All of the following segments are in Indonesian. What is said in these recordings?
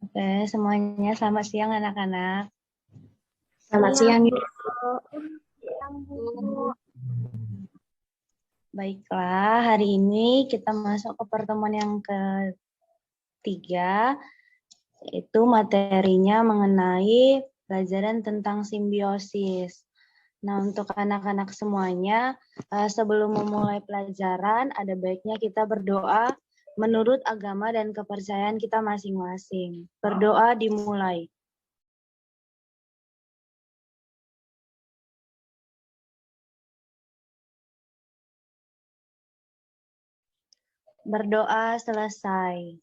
Oke, semuanya selamat siang anak-anak. Selamat siang, Ibu. Baiklah, hari ini kita masuk ke pertemuan yang ketiga, yaitu materinya mengenai pelajaran tentang simbiosis. Nah, untuk anak-anak semuanya, sebelum memulai pelajaran, ada baiknya kita berdoa menurut agama dan kepercayaan kita masing-masing. Berdoa dimulai. Berdoa selesai.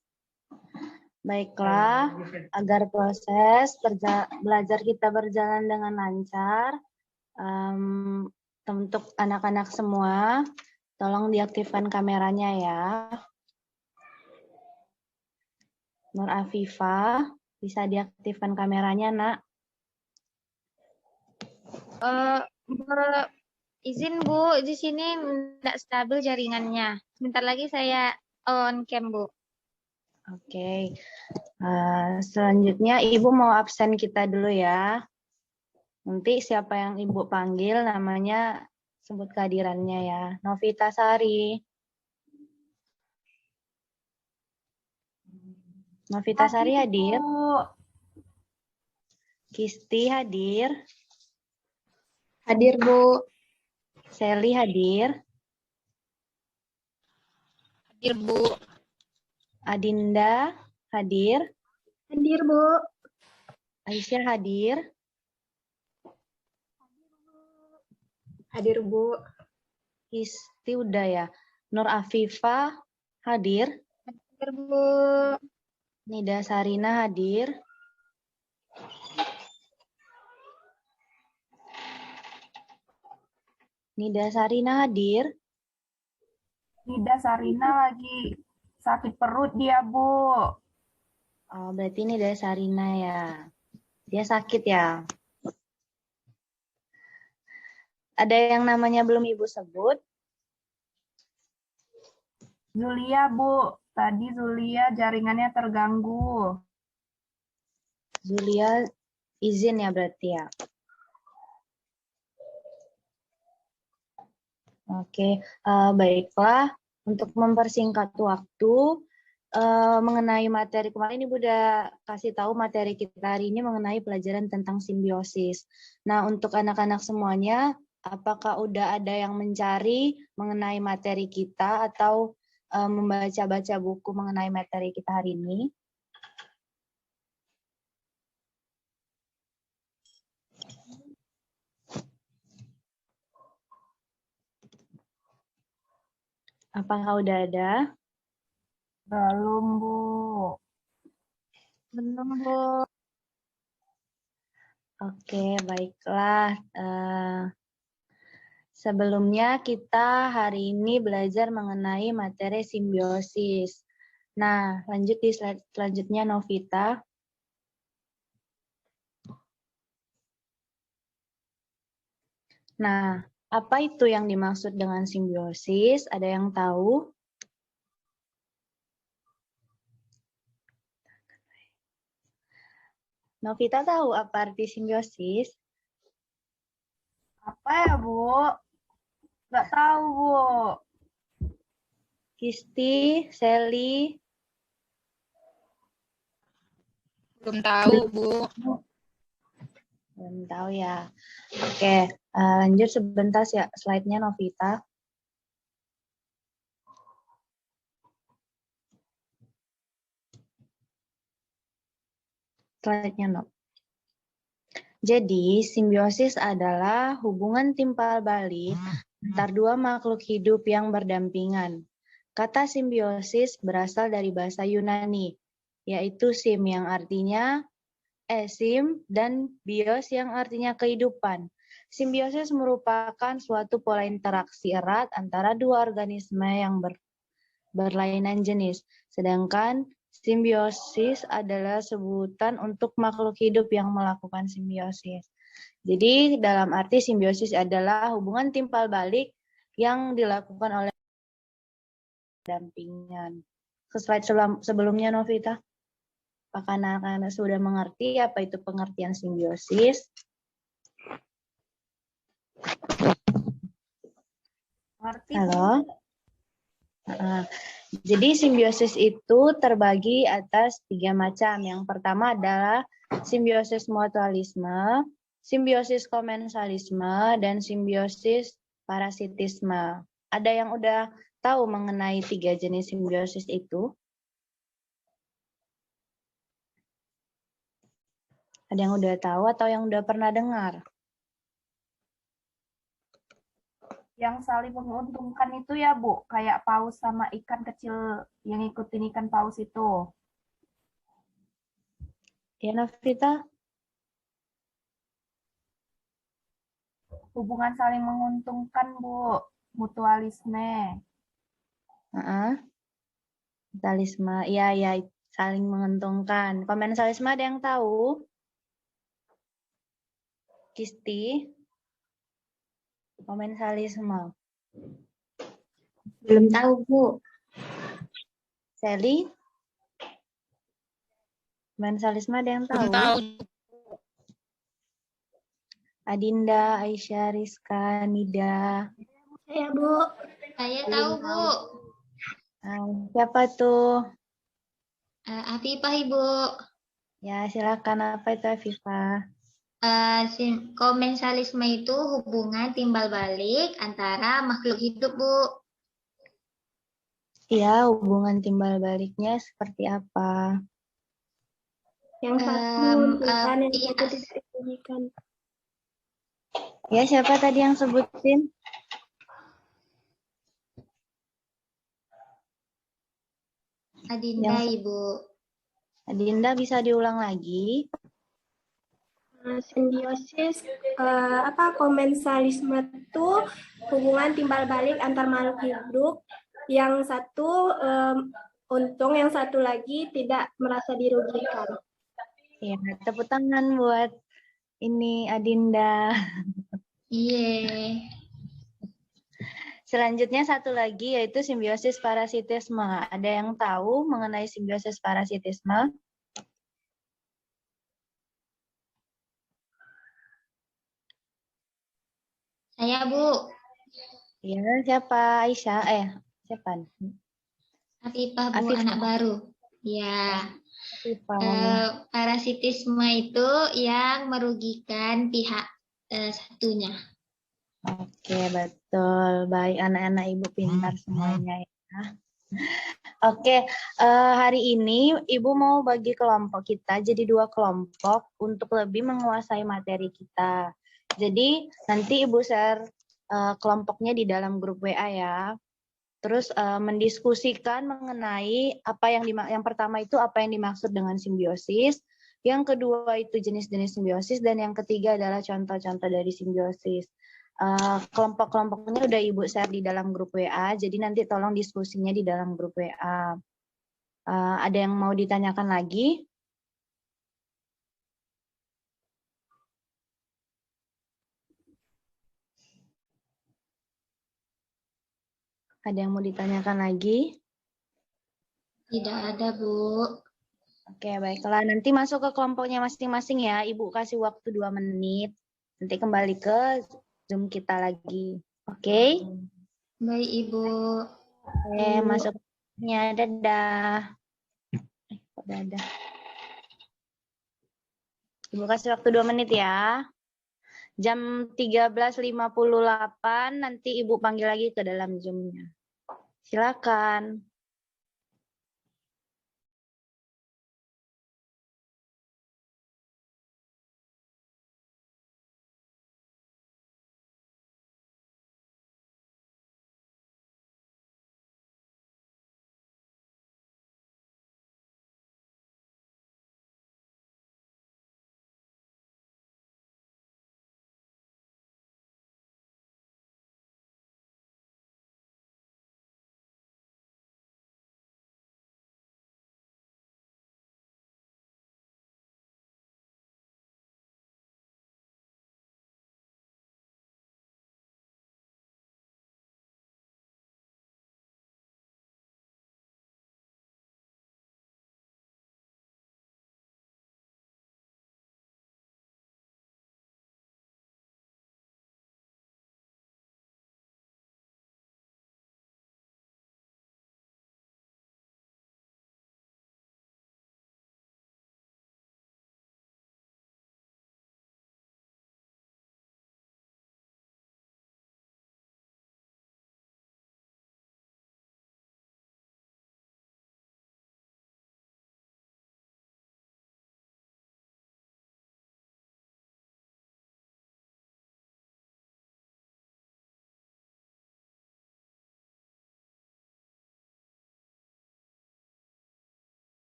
Baiklah, agar proses belajar kita berjalan dengan lancar, untuk anak-anak semua, tolong diaktifkan kameranya ya. Nur Afifah, bisa diaktifkan kameranya, Nak. Izin Bu, di sini tidak stabil jaringannya. Sebentar lagi saya on cam Bu. Oke. Selanjutnya Ibu mau absen kita dulu ya. Nanti siapa yang Ibu panggil namanya sebut kehadirannya ya. Novita Sari. Novita Sari hadir. Kisti hadir. Hadir Bu. Sally hadir. Hadir Bu. Adinda hadir. Hadir Bu. Aisyah hadir. Hadir Bu. Kisti udah ya. Nur Afifah hadir. Hadir Bu. Nida Sarina hadir. Nida Sarina hadir. Nida Sarina lagi sakit perut dia, Bu. Oh, berarti Nida Sarina ya. Dia sakit ya. Ada yang namanya belum Ibu sebut? Zulia, Bu. Tadi Zulia jaringannya terganggu. Zulia izin ya berarti ya. Oke, baiklah. Untuk mempersingkat waktu, mengenai materi kemarin Ibu udah kasih tahu materi kita hari ini mengenai pelajaran tentang simbiosis. Nah, untuk anak-anak semuanya, apakah udah ada yang mencari mengenai materi kita atau membaca-baca buku mengenai materi kita hari ini? Apakah udah ada? Belum, Bu. Belum Bu. Oke, baiklah. Sebelumnya kita hari ini belajar mengenai materi simbiosis. Nah, lanjut di slide selanjutnya, Novita. Nah, apa itu yang dimaksud dengan simbiosis? Ada yang tahu? Novita tahu apa arti simbiosis? Apa ya, Bu? Nggak tahu, Bu. Kisti, Sally, Belum tahu Bu. belum tahu ya. Oke, lanjut sebentar ya slide-nya Novita. Slide-nya no. Jadi, simbiosis adalah hubungan timpal balik antar dua makhluk hidup yang berdampingan. Kata simbiosis berasal dari bahasa Yunani, yaitu sim yang artinya sim dan bios yang artinya kehidupan. Simbiosis merupakan suatu pola interaksi erat antara dua organisme yang berlainan jenis, sedangkan simbiosis adalah sebutan untuk makhluk hidup yang melakukan simbiosis. Jadi dalam arti simbiosis adalah hubungan timpal balik yang dilakukan oleh dampingan. Ke slide sebelumnya Novita. Apakah anak-anak sudah mengerti apa itu pengertian simbiosis? Ngerti, Bu? Halo? Jadi simbiosis itu terbagi atas 3 macam. Yang pertama adalah simbiosis mutualisme, simbiosis komensalisme, dan simbiosis parasitisme. Ada yang udah tahu mengenai 3 jenis simbiosis itu? Ada yang udah tahu atau yang udah pernah dengar? Yang saling menguntungkan itu ya, Bu. Kayak paus sama ikan kecil yang ngikutin ikan paus itu. Ya, Novita? Hubungan saling menguntungkan, Bu. Mutualisme. Mutualisme, iya, ya, saling menguntungkan. Komensalisme ada yang tahu? Kisti? Komensalisme. Belum tahu, Bu. Sally? Komensalisme ada yang tahu? Adinda, Aisyah, Rizka, Nida. Saya, Bu. Saya tahu, Bu. Siapa tuh? Afifah, Ibu. Ya, silakan. Apa itu, Afifah? Komensalisme itu hubungan timbal balik antara makhluk hidup, Bu. Iya, hubungan timbal baliknya seperti apa? Yang satu menguntungkan, yang iya. satu tidak dirugikan. Ya, siapa tadi yang sebutin? Adinda, Ibu. Adinda bisa diulang lagi? Simbiosis komensalisme itu hubungan timbal balik antar makhluk hidup, yang satu untung, yang satu lagi tidak merasa dirugikan. Ya, tepuk tangan buat ini Adinda. Iya. Selanjutnya satu lagi yaitu simbiosis parasitisme. Ada yang tahu mengenai simbiosis parasitisme? Saya, Bu. Ya, siapa? Aisyah? Siapa? Afifah, Bu, Afifah. anak baru. Ya. Afifah. Parasitisme itu yang merugikan pihak satunya. Oke, betul. Baik, anak-anak ibu pintar semuanya ya. Oke, hari ini ibu mau bagi kelompok kita jadi 2 kelompok untuk lebih menguasai materi kita. Jadi nanti ibu share kelompoknya di dalam grup WA ya. Terus mendiskusikan mengenai apa yang pertama itu apa yang dimaksud dengan simbiosis, yang kedua itu jenis-jenis simbiosis, dan yang ketiga adalah contoh-contoh dari simbiosis. Kelompok-kelompoknya udah ibu share di dalam grup WA, jadi nanti tolong diskusinya di dalam grup WA. Ada yang mau ditanyakan lagi? Ada yang mau ditanyakan lagi? Tidak ada, Bu. Oke, baiklah. Nanti masuk ke kelompoknya masing-masing ya. Ibu kasih waktu 2 menit. Nanti kembali ke Zoom kita lagi. Oke? Baik, Ibu. Oke, masuknya. Dadah. Kok dadah? Ibu kasih waktu 2 menit ya. Jam 13.58 nanti Ibu panggil lagi ke dalam Zoom-nya. Silakan.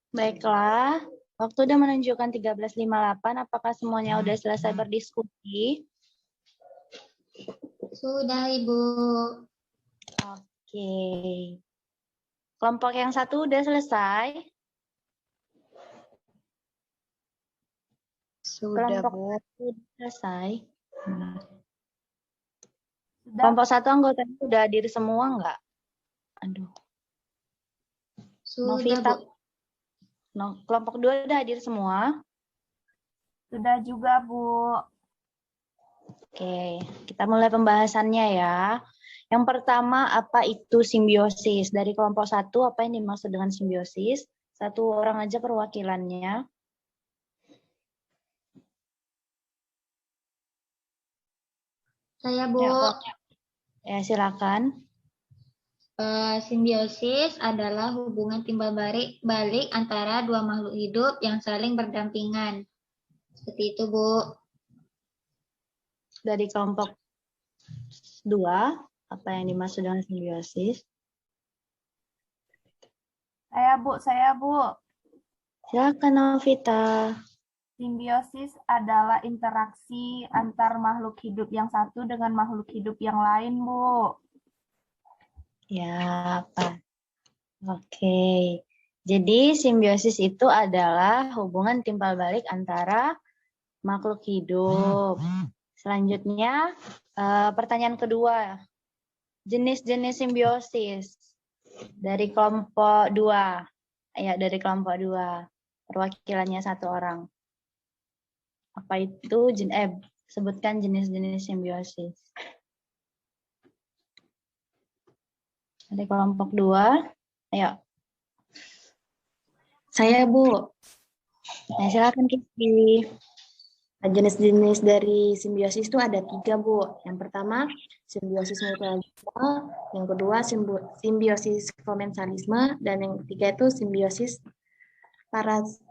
Baiklah, waktu udah menunjukkan 13.58. Apakah semuanya udah selesai berdiskusi? Sudah, Ibu. Oke. Kelompok yang satu udah selesai. Sudah, Kelompok Bu. satu udah selesai. Sudah, Kelompok satu anggotanya udah hadir semua nggak? Aduh, Sudah, Novita. Bu. Kelompok dua udah hadir semua. sudah juga, Bu. Oke, kita mulai pembahasannya ya. Yang pertama, apa itu simbiosis? Dari kelompok satu, apa yang dimaksud dengan simbiosis? Satu orang aja perwakilannya. Saya, Bu. Ya, silakan. Simbiosis adalah hubungan timbal balik antara dua makhluk hidup yang saling berdampingan. Seperti itu, Bu. Dari kelompok dua, apa yang dimaksud dengan simbiosis? Saya, Bu. Silakan, Novita. Simbiosis adalah interaksi antar makhluk hidup yang satu dengan makhluk hidup yang lain, Bu. Ya, apa? Oke. Jadi simbiosis itu adalah hubungan timbal balik antara makhluk hidup. Selanjutnya, pertanyaan kedua. Jenis-jenis simbiosis dari kelompok 2. Ya, dari kelompok 2. Perwakilannya satu orang. Apa itu? Sebutkan jenis-jenis simbiosis. Dari kelompok 2. Ayo. Saya, Bu. Nah, silakan Kisti. Jenis-jenis dari simbiosis itu ada 3, Bu. Yang pertama, simbiosis mutualisme. Yang kedua, simbiosis komensalisme. Dan yang ketiga itu simbiosis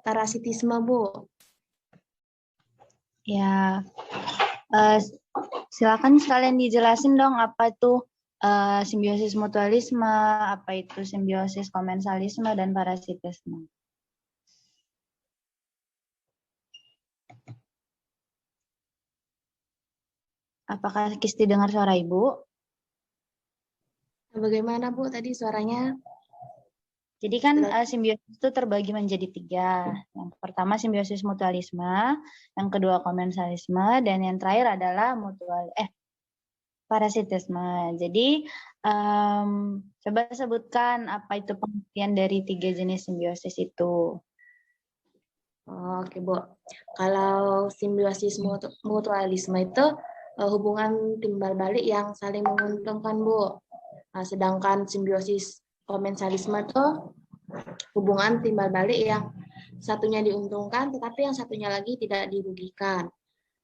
parasitisme, Bu. Ya, silakan sekalian dijelasin dong apa itu simbiosis mutualisme, apa itu simbiosis komensalisme, dan parasitisme. Apakah Kisti dengar suara Ibu? Bagaimana, Bu, tadi suaranya? Jadi kan simbiosis itu terbagi menjadi 3. Yang pertama simbiosis mutualisme, yang kedua komensalisme, dan yang terakhir adalah parasitisme. Jadi coba sebutkan apa itu pengertian dari 3 jenis simbiosis itu. Oke, Bu. Kalau simbiosis mutualisme itu hubungan timbal balik yang saling menguntungkan, Bu. Sedangkan simbiosis komensalisme itu hubungan timbal balik yang satunya diuntungkan, tetapi yang satunya lagi tidak dirugikan.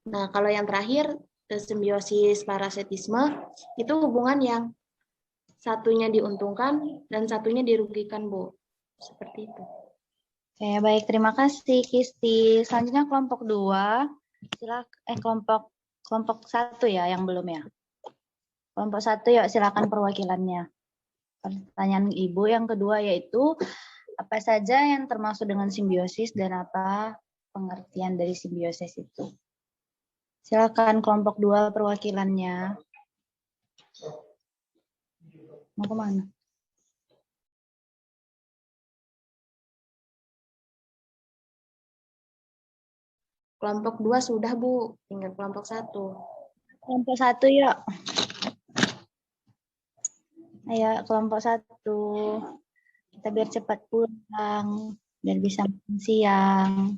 Nah, kalau yang terakhir, simbiosis parasitisme, itu hubungan yang satunya diuntungkan dan satunya dirugikan, Bu. Seperti itu. Oke, baik. Terima kasih, Kisti. Selanjutnya kelompok 2. Kelompok 1 ya, yang belum ya. Kelompok 1, yuk silakan perwakilannya. Pertanyaan Ibu yang kedua yaitu, apa saja yang termasuk dengan simbiosis dan apa pengertian dari simbiosis itu? Silakan kelompok 2 perwakilannya. Mau kemana? Kelompok 2 sudah, Bu. Tinggal kelompok 1. Kelompok 1 yuk. Ayo kelompok 1. Kita biar cepat pulang, biar bisa makan siang.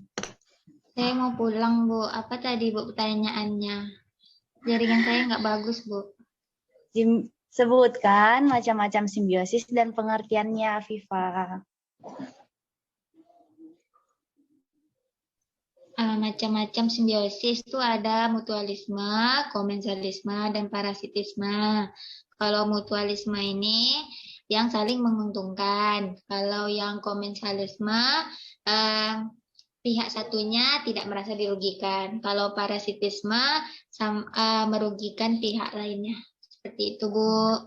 Saya mau pulang, Bu. Apa tadi, Bu, pertanyaannya? Jaringan saya nggak bagus, Bu. Sebutkan macam-macam simbiosis dan pengertiannya, Afifa. Macam-macam simbiosis itu ada mutualisme, komensalisme, dan parasitisme. Kalau mutualisme ini yang saling menguntungkan. Kalau yang komensalisme, pihak satunya tidak merasa dirugikan. Kalau parasitisme, merugikan pihak lainnya. Seperti itu, Bu.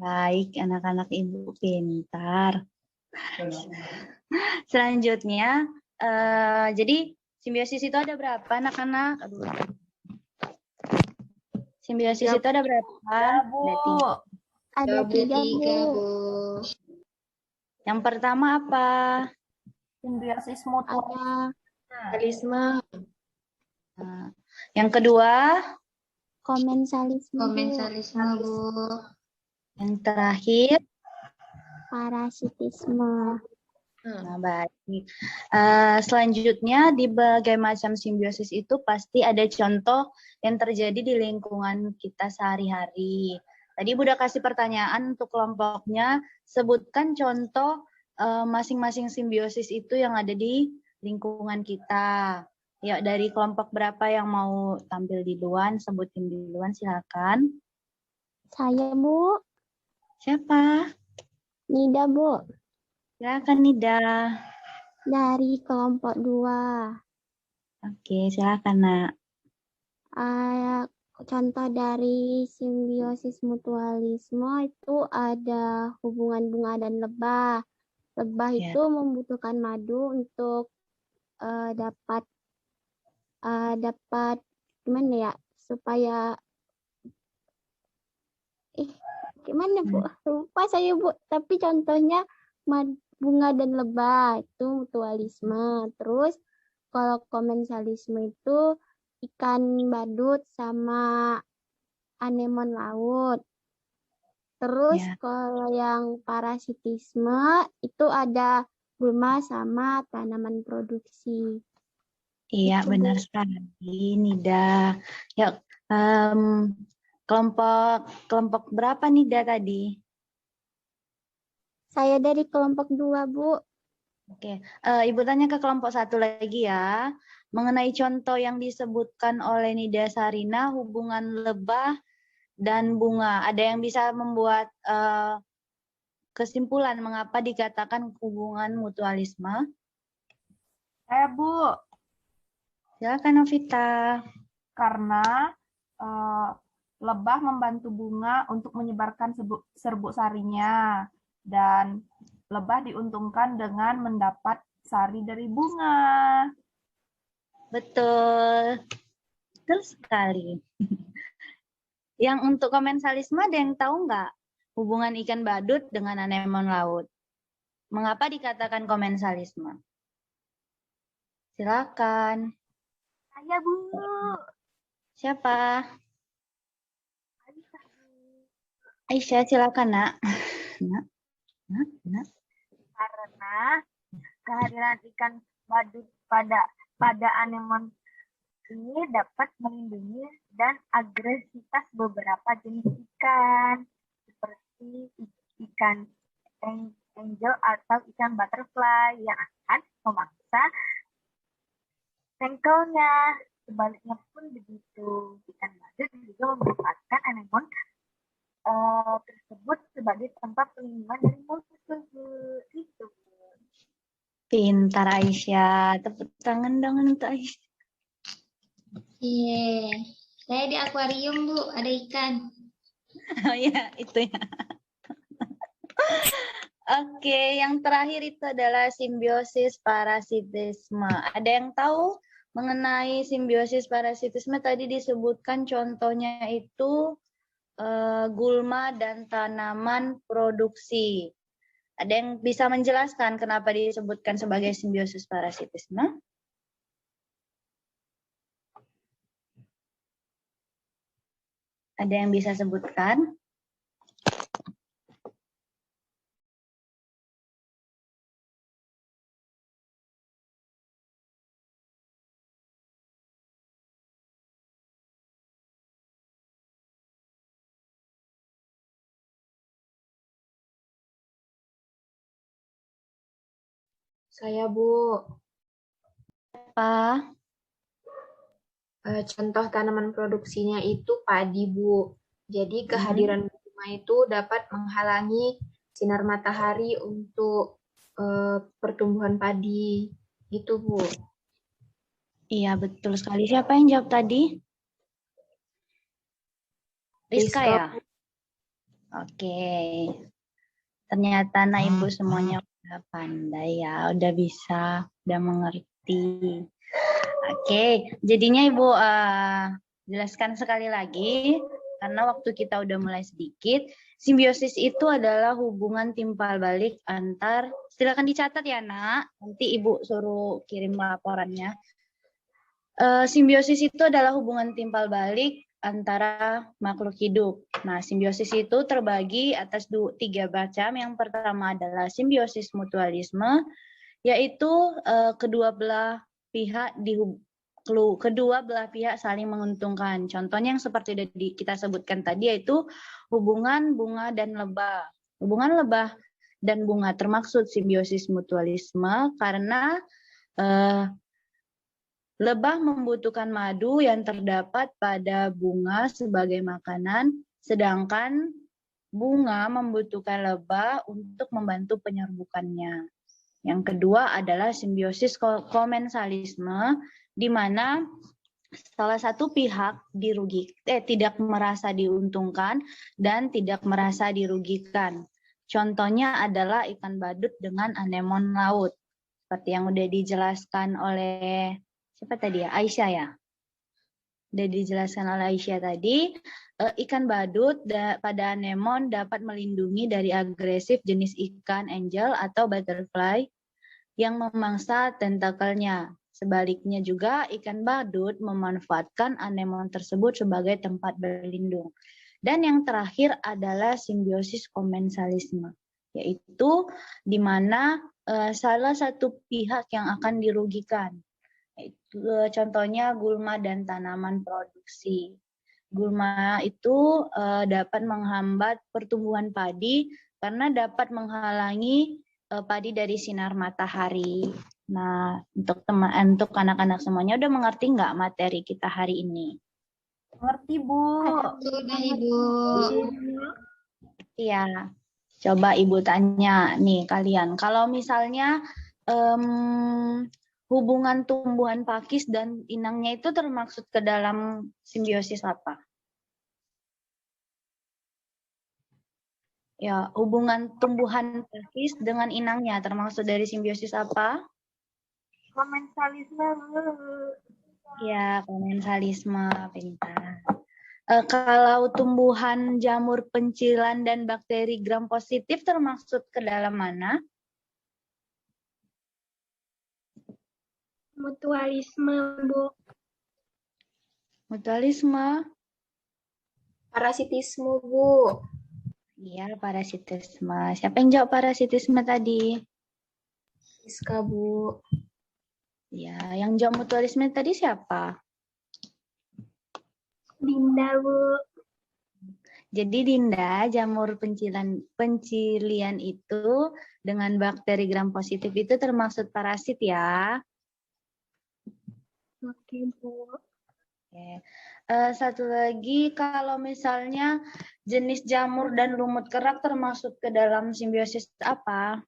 Baik, anak-anak Ibu pintar. Selanjutnya, jadi simbiosis itu ada berapa anak-anak? Aduh. Simbiosis itu ada berapa? Ya, Bu. Ada tiga, tiga, Bu. Bu. Yang pertama apa? Simbiosis mutualisme. Ada Mutualisme. Nah, yang kedua, komensalisme, Bu. Komensalisme, Bu. yang terakhir. Parasitisme. Nah, baik. Selanjutnya, di berbagai macam simbiosis itu pasti ada contoh yang terjadi di lingkungan kita sehari-hari. Tadi Ibu udah kasih pertanyaan untuk kelompoknya, sebutkan contoh masing-masing simbiosis itu yang ada di lingkungan kita. Ya, dari kelompok berapa yang mau tampil di duluan, sebutin duluan, silakan. Saya, Bu. Siapa? Nida, Bu. Silakan Nida. Dari kelompok 2. Oke, silakan Nak. Contoh dari simbiosis mutualisme itu ada hubungan bunga dan lebah. Lebah Ya. itu membutuhkan madu untuk dapat gimana ya, supaya gimana Bu? Lupa saya, Bu. Tapi contohnya bunga dan lebah itu mutualisme. Terus kalau komensalisme itu ikan badut sama anemon laut. Terus Ya. kalau yang parasitisme itu ada gulma sama tanaman produksi. Iya, Itu, benar Bu. sekali, Nida. Ya, kelompok berapa Nida tadi? Saya dari kelompok 2, Bu. Oke, Ibu tanya ke kelompok 1 lagi ya. Mengenai contoh yang disebutkan oleh Nida Sarina, hubungan lebah dan bunga. Ada yang bisa membuat kesimpulan mengapa dikatakan hubungan mutualisme? Bu. Silakan Novita. Karena lebah membantu bunga untuk menyebarkan serbuk sarinya, dan lebah diuntungkan dengan mendapat sari dari bunga. Betul. Betul sekali. Yang untuk komensalisme ada yang tahu nggak hubungan ikan badut dengan anemon laut? Mengapa dikatakan komensalisme? Silakan. Saya, Bu. Siapa? Aisyah, silakan, Nak. Nak. Karena kehadiran ikan badut pada anemon ini dapat melindungi dan agresivitas beberapa jenis ikan, seperti ikan angel atau ikan butterfly yang akan memaksa tengkelnya. Sebaliknya pun begitu, ikan badut juga memanfaatkan anemon tersebut sebagai tempat pelindungan dari musuh. Itu. Pintar Aisyah. Tepuk tangan dong untuk Aisyah. Iya. Saya di akuarium, Bu. Ada ikan. Oh ya, itu ya. Oke, yang terakhir itu adalah simbiosis parasitisme. Ada yang tahu mengenai simbiosis parasitisme? Tadi disebutkan contohnya itu gulma dan tanaman produksi. Ada yang bisa menjelaskan kenapa disebutkan sebagai simbiosis parasitisme? Ada yang bisa sebutkan? Saya, Bu. Apa? Contoh tanaman produksinya itu padi, Bu. Jadi kehadiran bunga itu dapat menghalangi sinar matahari untuk pertumbuhan padi. Gitu, Bu. Iya, betul sekali. Siapa yang jawab tadi? Rizka ya? Oke. Ternyata anak ibu semuanya Pandai ya, udah bisa, udah mengerti. Oke, jadinya Ibu jelaskan sekali lagi, karena waktu kita udah mulai sedikit. Simbiosis itu adalah hubungan timbal balik antar, silakan dicatat ya nak, nanti Ibu suruh kirim laporannya. Simbiosis itu adalah hubungan timbal balik antara makhluk hidup. Nah, simbiosis itu terbagi atas 3 macam. Yang pertama adalah simbiosis mutualisme, yaitu kedua belah pihak saling menguntungkan. Contohnya yang seperti kita sebutkan tadi, yaitu hubungan bunga dan lebah. Hubungan lebah dan bunga termaksud simbiosis mutualisme karena lebah membutuhkan madu yang terdapat pada bunga sebagai makanan, sedangkan bunga membutuhkan lebah untuk membantu penyerbukannya. Yang kedua adalah simbiosis komensalisme, di mana salah satu pihak tidak merasa diuntungkan dan tidak merasa dirugikan. Contohnya adalah ikan badut dengan anemon laut. Seperti yang udah dijelaskan oleh siapa tadi ya? Aisyah ya? Udah dijelaskan oleh Aisyah tadi, ikan badut pada anemon dapat melindungi dari agresif jenis ikan angel atau butterfly yang memangsa tentakelnya. Sebaliknya juga ikan badut memanfaatkan anemon tersebut sebagai tempat berlindung. Dan yang terakhir adalah simbiosis komensalisme, yaitu di mana salah satu pihak yang akan dirugikan. Contohnya gulma dan tanaman produksi. Gulma itu dapat menghambat pertumbuhan padi karena dapat menghalangi padi dari sinar matahari. Nah, untuk anak-anak semuanya udah mengerti nggak materi kita hari ini? Mengerti, Bu. Sudah, Ibu. Iya. Coba Ibu tanya nih kalian, kalau misalnya hubungan tumbuhan pakis dan inangnya itu termaksud ke dalam simbiosis apa? Ya, hubungan tumbuhan pakis dengan inangnya termaksud dari simbiosis apa? Komensalisme. Ya, komensalisme, pintar. Kalau tumbuhan jamur pencilan dan bakteri gram positif termaksud ke dalam mana? Mutualisme, Bu. Mutualisme. Parasitisme, Bu. Iya, parasitisme. Siapa yang jawab parasitisme tadi? Iska, Bu. Ya, yang jawab mutualisme tadi siapa? Dinda, Bu. Jadi Dinda, jamur pencilian itu dengan bakteri gram positif itu termasuk parasit ya. Oke, Bu. Oke. Satu lagi, kalau misalnya jenis jamur dan lumut kerak termasuk ke dalam simbiosis apa?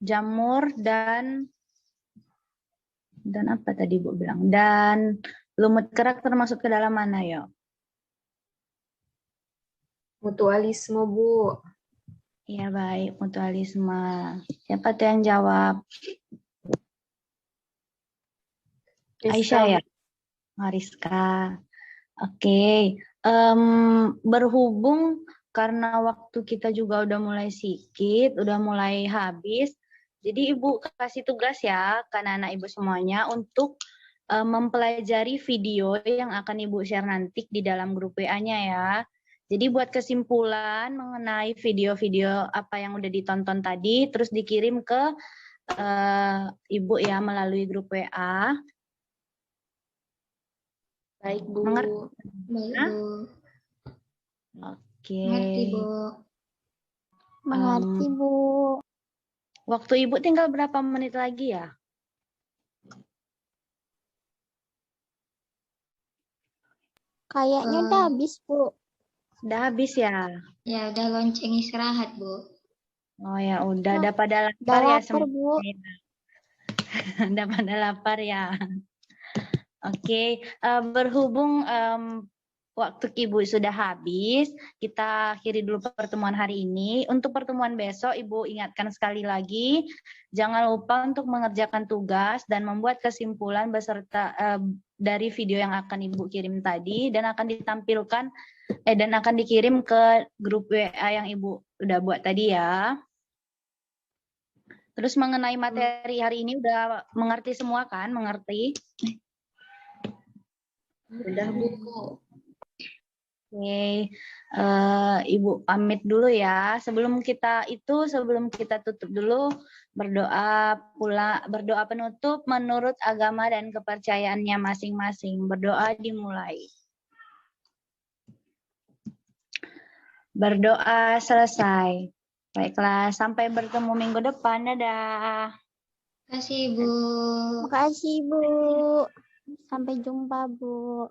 Jamur dan apa tadi Bu bilang? Dan lumut kerak termasuk ke dalam mana ya? Mutualisme, Bu. Iya baik, mutualisme. Siapa tuh yang jawab? Aisyah ya? Mariska. Oke. Berhubung karena waktu kita juga udah mulai sedikit, udah mulai habis, jadi Ibu kasih tugas ya ke anak-anak Ibu semuanya untuk mempelajari video yang akan Ibu share nanti di dalam grup WA-nya ya. Jadi buat kesimpulan mengenai video-video apa yang udah ditonton tadi, terus dikirim ke Ibu ya melalui grup WA. Baik, Bu. Baik, Bu. Oke. Mengerti, Bu. Mengerti, Bu. Waktu Ibu tinggal berapa menit lagi ya? Kayaknya udah habis, Bu. Udah habis ya? Ya, udah lonceng istirahat, Bu. Oh ya udah pada lapar Udah ya lapar, Bu. semuanya. Udah pada lapar ya. Oke, berhubung waktu Ibu sudah habis. Kita akhiri dulu pertemuan hari ini. Untuk pertemuan besok, Ibu ingatkan sekali lagi, jangan lupa untuk mengerjakan tugas dan membuat kesimpulan beserta dari video yang akan Ibu kirim tadi dan akan ditampilkan dan akan dikirim ke grup WA yang Ibu udah buat tadi ya. Terus mengenai materi hari ini udah mengerti semua kan? Mengerti? Udah, Bu. Oke, Ibu pamit dulu ya. Sebelum kita tutup dulu, berdoa penutup menurut agama dan kepercayaannya masing-masing. Berdoa dimulai. Berdoa selesai. Baiklah, sampai bertemu minggu depan. Dadah. Terima kasih, Bu. Makasih, Bu. Sampai jumpa, Bu.